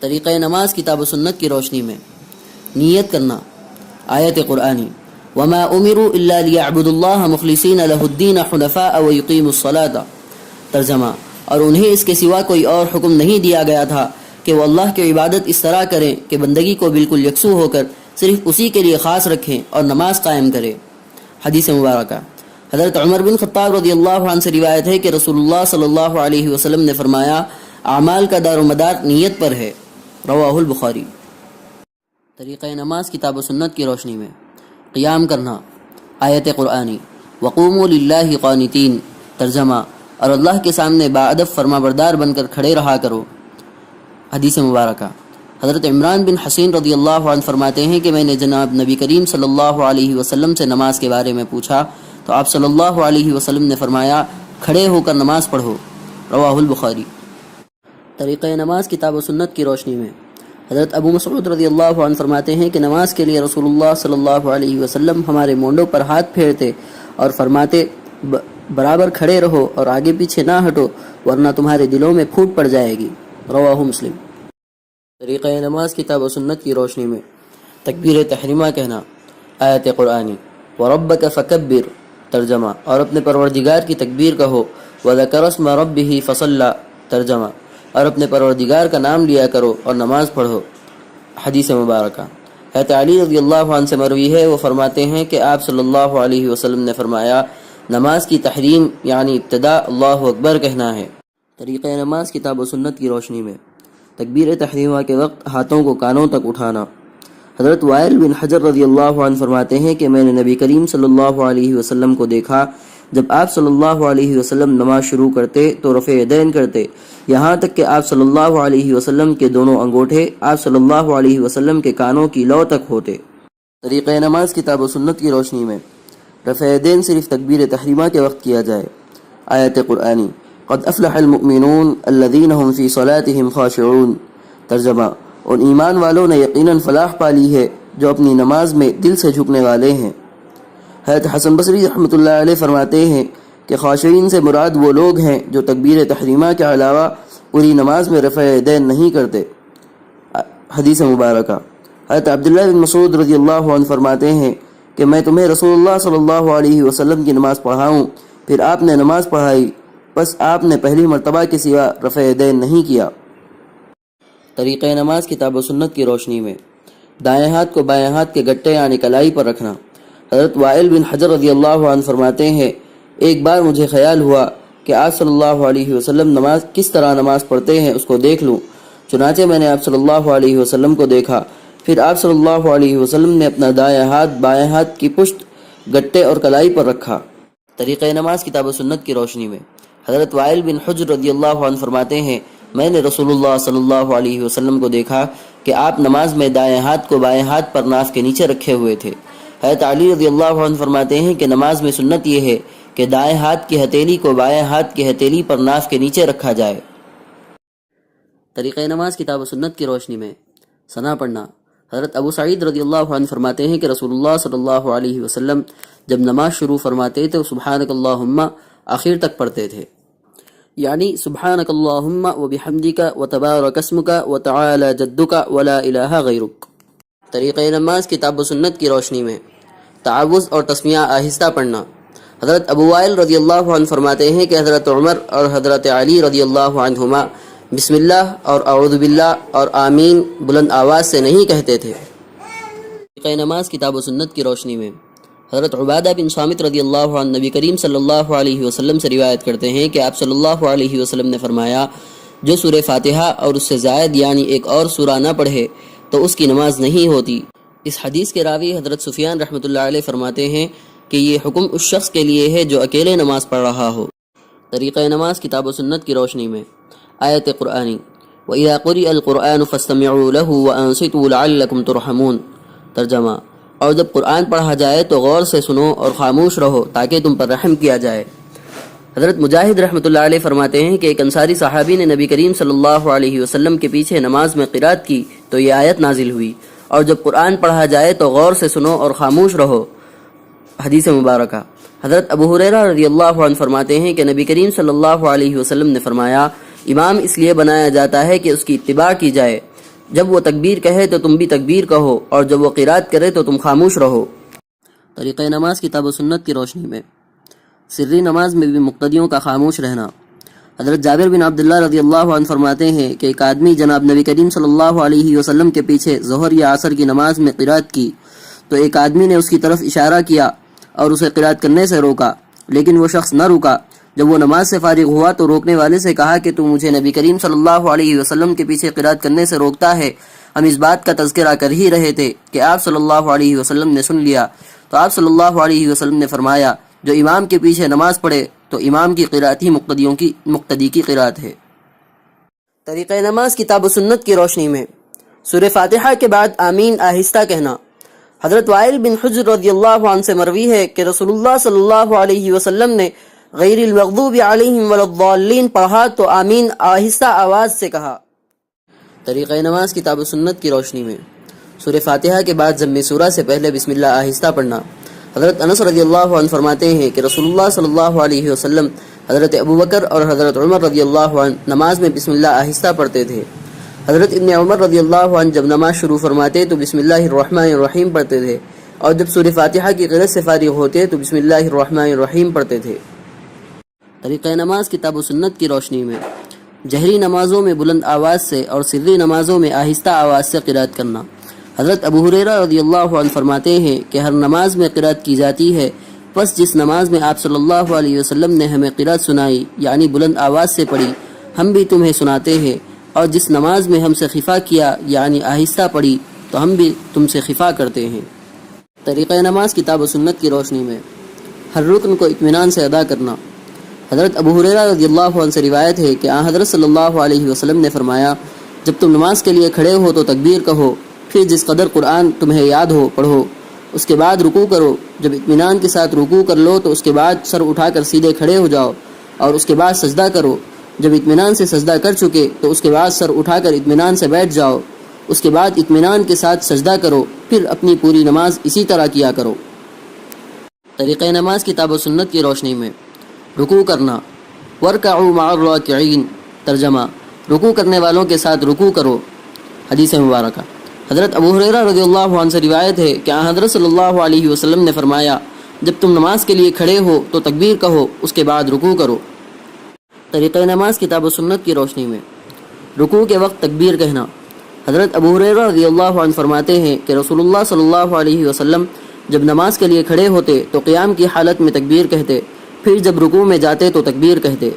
طریقہ نماز کتاب و سنت کی روشنی میں نیت کرنا. آیت قرآنی وما امروا الا ليعبدوا الله مخلصین له الدین حنفاء ويقیموا الصلاة. ترجمہ اور انہیں اس کے سوا کوئی اور حکم نہیں دیا گیا تھا کہ وہ اللہ کی عبادت اس طرح کریں کہ بندگی کو بالکل یکسو ہو کر صرف اسی کے لیے خاص رکھیں اور نماز قائم کریں. حدیث مبارکہ حضرت عمر بن خطاب رضی اللہ عنہ سے روایت ہے کہ رسول اللہ صلی اللہ علیہ وسلم نے فرمایا اعمال کا دار و مدار نیت پر ہے. رواہ البخاری. طریقہ نماز کتاب و سنت کی روشنی میں قیام کرنا. آیت قرآنی وقوموا للہ قانتین. ترجمہ اور اللہ کے سامنے باادب فرما بردار بن کر کھڑے رہا کرو. حدیث مبارکہ حضرت عمران بن حسین رضی اللہ عنہ فرماتے ہیں کہ میں نے جناب نبی کریم صلی اللہ علیہ وسلم سے نماز کے بارے میں پوچھا تو آپ صلی اللہ علیہ وسلم نے فرمایا کھڑے ہو کر نماز پڑھو. رواہ البخاری. طریقہ نماز کتاب و سنت کی روشنی میں حضرت ابو مسعود رضی اللہ عنہ فرماتے ہیں کہ نماز کے لیے رسول اللہ صلی اللہ علیہ وسلم ہمارے مونڈوں پر ہاتھ پھیرتے اور فرماتے برابر کھڑے رہو اور آگے پیچھے نہ ہٹو ورنہ تمہارے دلوں میں پھوٹ پڑ جائے گی. رواہ مسلم. طریقہ نماز کتاب و سنت کی روشنی میں تکبیر تحریمہ کہنا. آیت قرآنی وَرَبَّكَ فَكَبِّرْ. ترجمہ اور اپنے پروردگار کی تکبیر کہو. وَذَكَرَ اسْمَ رَبِّهِ فَصَلَّى. ترجمہ اور اپنے پروردگار کا نام لیا کرو اور نماز پڑھو. حدیث مبارکہ حضرت علی رضی اللہ عنہ سے مروی ہے وہ فرماتے ہیں کہ آپ صلی اللہ علیہ وسلم نے فرمایا نماز کی تحریم یعنی ابتدا اللہ اکبر کہنا ہے. طریقہ نماز کتاب و سنت کی روشنی میں تکبیر تحریمہ کے وقت ہاتھوں کو کانوں تک اٹھانا. حضرت وائل بن حجر رضی اللہ عنہ فرماتے ہیں کہ میں نے نبی کریم صلی اللہ علیہ وسلم کو دیکھا جب آپ صلی اللہ علیہ وسلم نماز شروع کرتے تو رفع یدین کرتے یہاں تک کہ آپ صلی اللہ علیہ وسلم کے دونوں انگوٹھے آپ صلی اللہ علیہ وسلم کے کانوں کی لو تک ہوتے. طریقہ نماز کتاب و سنت کی روشنی میں رفع یدین صرف تکبیر تحریمہ کے وقت کیا جائے. آیت قرآنی قد افلح المؤمنون الذین هم فی صلاتهم خاشعون. ترجمہ ان ایمان والوں نے یقیناً فلاح پالی ہے جو اپنی نماز میں دل سے جھکنے والے ہیں. حضرت حسن بصری رحمۃ اللہ علیہ فرماتے ہیں کہ خاشعین سے مراد وہ لوگ ہیں جو تکبیر تحریمہ کے علاوہ پوری نماز میں رفع یدین نہیں کرتے. حدیث مبارکہ حضرت عبداللہ بن مسعود رضی اللہ عنہ فرماتے ہیں کہ میں تمہیں رسول اللہ صلی اللہ علیہ وسلم کی نماز پڑھاؤں پھر آپ نے نماز پڑھائی بس آپ نے پہلی مرتبہ کے سوا رفع یدین نہیں کیا. طریقہ نماز کتاب و سنت کی روشنی میں دائیں ہاتھ کو بائیں ہاتھ کے گٹے یعنی کلائی پر رکھنا. حضرت وائل بن حجر رضی اللہ عنہ فرماتے ہیں ایک بار مجھے خیال ہوا کہ آپ صلی اللہ علیہ وسلم کس طرح نماز پڑھتے ہیں اس کو دیکھ لوں. چنانچہ میں نے آپ صلی اللہ علیہ وسلم کو دیکھا پھر آپ صلی اللہ علیہ وسلم نے اپنا دائیں ہاتھ بائیں ہاتھ کی پشت گٹے اور کلائی پر رکھا. طریقہ نماز کتاب و سنت کی روشنی میں حضرت وائل بن حجر رضی اللہ عنہ فرماتے ہیں میں نے رسول اللہ صلی اللہ علیہ وسلم کو دیکھا کہ آپ نماز میں دائیں ہاتھ کو بائیں ہاتھ پر ناف کے نیچے رکھے ہوئے تھے. حضرت علی رضی اللہ عنہ فرماتے ہیں کہ نماز میں سنت یہ ہے کہ دائیں ہاتھ کی ہتھیلی کو بائیں ہاتھ کی ہتھیلی پر ناف کے نیچے رکھا جائے. طریقہ نماز کتاب و سنت کی روشنی میں ثنا پڑھنا. حضرت ابو سعید رضی اللہ عنہ فرماتے ہیں کہ رسول اللہ صلی اللہ علیہ وسلم جب نماز شروع فرماتے تھے سبحانک اللہم آخر تک پڑھتے تھے یعنی سبحانک اللہم وبحمدک وتبارک اسمک وتعالی جدک ولا الہ غیرک. طریقہ نماز کتاب و سنت کی روشنی میں تعوذ اور تسمیہ آہستہ پڑھنا. حضرت ابو وائل رضی اللہ عنہ فرماتے ہیں کہ حضرت عمر اور حضرت علی رضی اللہ عنہما بسم اللہ اور اعوذ باللہ اور آمین بلند آواز سے نہیں کہتے تھے. طریقہ نماز کتاب و سنت کی روشنی میں حضرت عبادہ بن صامت رضی اللہ عنہ نبی کریم صلی اللہ علیہ وسلم سے روایت کرتے ہیں کہ آپ صلی اللہ علیہ وسلم نے فرمایا جو سورہ فاتحہ اور اس سے زائد یعنی ایک اور سورہ نہ پڑھے تو اس کی نماز نہیں ہوتی. اس حدیث کے راوی حضرت سفیان رحمۃ اللہ علیہ فرماتے ہیں کہ یہ حکم اس شخص کے لیے ہے جو اکیلے نماز پڑھ رہا ہو. طریقہ نماز کتاب و سنت کی روشنی میں آیت قرآنی وَإِذَا قُرِئَ الْقُرْآنُ فَاسْتَمِعُوا لَهُ وَأَنصِتُوا لَعَلَّكُمْ تُرْحَمُونَ. ترجمہ اور جب قرآن پڑھا جائے تو غور سے سنو اور خاموش رہو تاکہ تم پر رحم کیا جائے. حضرت مجاہد رحمۃ اللہ علیہ فرماتے ہیں کہ ایک انصاری صحابی نے نبی کریم صلی اللہ علیہ وسلم کے پیچھے نماز میں قرات کی تو یہ آیت نازل ہوئی اور جب قرآن پڑھا جائے تو غور سے سنو اور خاموش رہو. حدیث مبارکہ حضرت ابو ہریرہ رضی اللہ عنہ فرماتے ہیں کہ نبی کریم صلی اللہ علیہ وسلم نے فرمایا امام اس لیے بنایا جاتا ہے کہ اس کی اتباع کی جائے جب وہ تکبیر کہے تو تم بھی تکبیر کہو، اور جب وہ قرات کرے تو تم خاموش رہو۔ طریقہ نماز کتاب و سنت کی روشنی میں سری نماز میں بھی مقتدیوں کا خاموش رہنا۔ حضرت جابر بن عبداللہ رضی اللہ عنہ فرماتے ہیں کہ ایک آدمی جناب نبی کریم صلی اللہ علیہ وسلم کے پیچھے ظہر یا عصر کی نماز میں قرات کی تو ایک آدمی نے اس کی طرف اشارہ کیا اور اسے قرات کرنے سے روکا، لیکن وہ شخص نہ رکا۔ جب وہ نماز سے فارغ ہوا تو روکنے والے سے کہا کہ تو مجھے نبی کریم صلی اللہ علیہ وسلم کے پیچھے قرات کرنے سے روکتا ہے، ہم اس بات کا تذکرہ کر ہی رہے تھے کہ آپ صلی اللہ علیہ وسلم نے سن لیا۔ تو آپ صلی اللہ علیہ وسلم نے فرمایا، جو امام کے پیچھے نماز پڑھے تو امام کی قرات ہی مقتدی کی قرات ہے۔ طریقہ نماز کتاب و سنت کی روشنی میں سورہ فاتحہ کے بعد آمین آہستہ کہنا۔ حضرت وائل بن حجر رضی اللہ عنہ سے مروی ہے کہ رسول اللہ صلی اللہ علیہ وسلم نے غیر المغضوب علیہم ولا الضالین پڑھا تو آمین آہستہ آواز سے کہا۔ طریقہ نماز کتاب و سنت کی روشنی میں سورہ فاتحہ کے بعد ضم سورہ سے پہلے بسم اللہ آہستہ پڑھنا۔ حضرت انس رضی اللہ عنہ فرماتے ہیں کہ رسول اللہ صلی اللہ علیہ وسلم، حضرت ابوبکر اور حضرت عمر رضی اللہ عنہ نماز میں بسم اللہ آہستہ پڑھتے تھے۔ حضرت ابن عمر رضی اللہ عنہ جب نماز شروع فرماتے تو بسم اللہ الرحمن الرحیم پڑھتے تھے، اور جب سورہ فاتحہ کی قرات سے فارغ ہوتے تو بسم اللہ الرحمن الرحیم پڑھتے تھے۔ طریقہ نماز کتاب و سنت کی روشنی میں جہری نمازوں میں بلند آواز سے اور سری نمازوں میں آہستہ آواز سے قرات کرنا۔ حضرت ابو ہریرہ رضی اللہ عنہ فرماتے ہیں کہ ہر نماز میں قرات کی جاتی ہے، پس جس نماز میں آپ صلی اللہ علیہ وسلم نے ہمیں قرات سنائی یعنی بلند آواز سے پڑھی، ہم بھی تمہیں سناتے ہیں، اور جس نماز میں ہم سے خفا کیا یعنی آہستہ پڑھی تو ہم بھی تم سے خفا کرتے ہیں۔ طریقہ نماز کتاب و سنت کی روشنی میں ہر رکن کو اطمینان سے ادا کرنا۔ حضرت ابو ہریرہ رضی اللہ عنہ سے روایت ہے کہ حضرت صلی اللہ علیہ وسلم نے فرمایا، جب تم نماز کے لیے کھڑے ہو تو تکبیر کہو، پھر جس قدر قرآن تمہیں یاد ہو پڑھو، اس کے بعد رکوع کرو، جب اطمینان کے ساتھ رکوع کر لو تو اس کے بعد سر اٹھا کر سیدھے کھڑے ہو جاؤ، اور اس کے بعد سجدہ کرو، جب اطمینان سے سجدہ کر چکے تو اس کے بعد سر اٹھا کر اطمینان سے بیٹھ جاؤ، اس کے بعد اطمینان کے ساتھ سجدہ کرو، پھر اپنی پوری نماز اسی طرح کیا کرو۔ طریقہ نماز کتاب و سنت کی روشنی میں رکوع کرنا۔ وَارْكَعُوا مَعَ الرَّاكِعِينَ ترجمہ، رکوع کرنے والوں کے ساتھ رکوع کرو۔ حدیث مبارکہ۔ حضرت ابو ہریرہ رضی اللہ عنہ سے روایت ہے کہ حضرت صلی اللہ علیہ وسلم نے فرمایا، جب تم نماز کے لیے کھڑے ہو تو تکبیر کہو، اس کے بعد رکوع کرو۔ طریقہ نماز کتاب و سنت کی روشنی میں رکوع کے وقت تکبیر کہنا۔ حضرت ابو ہریرہ رضی اللہ عنہ فرماتے ہیں کہ رسول اللہ صلی اللہ علیہ وسلم جب نماز کے لیے کھڑے ہوتے تو قیام کی حالت میں تکبیر کہتے، پھر جب رکوع میں جاتے تو تکبیر کہتے۔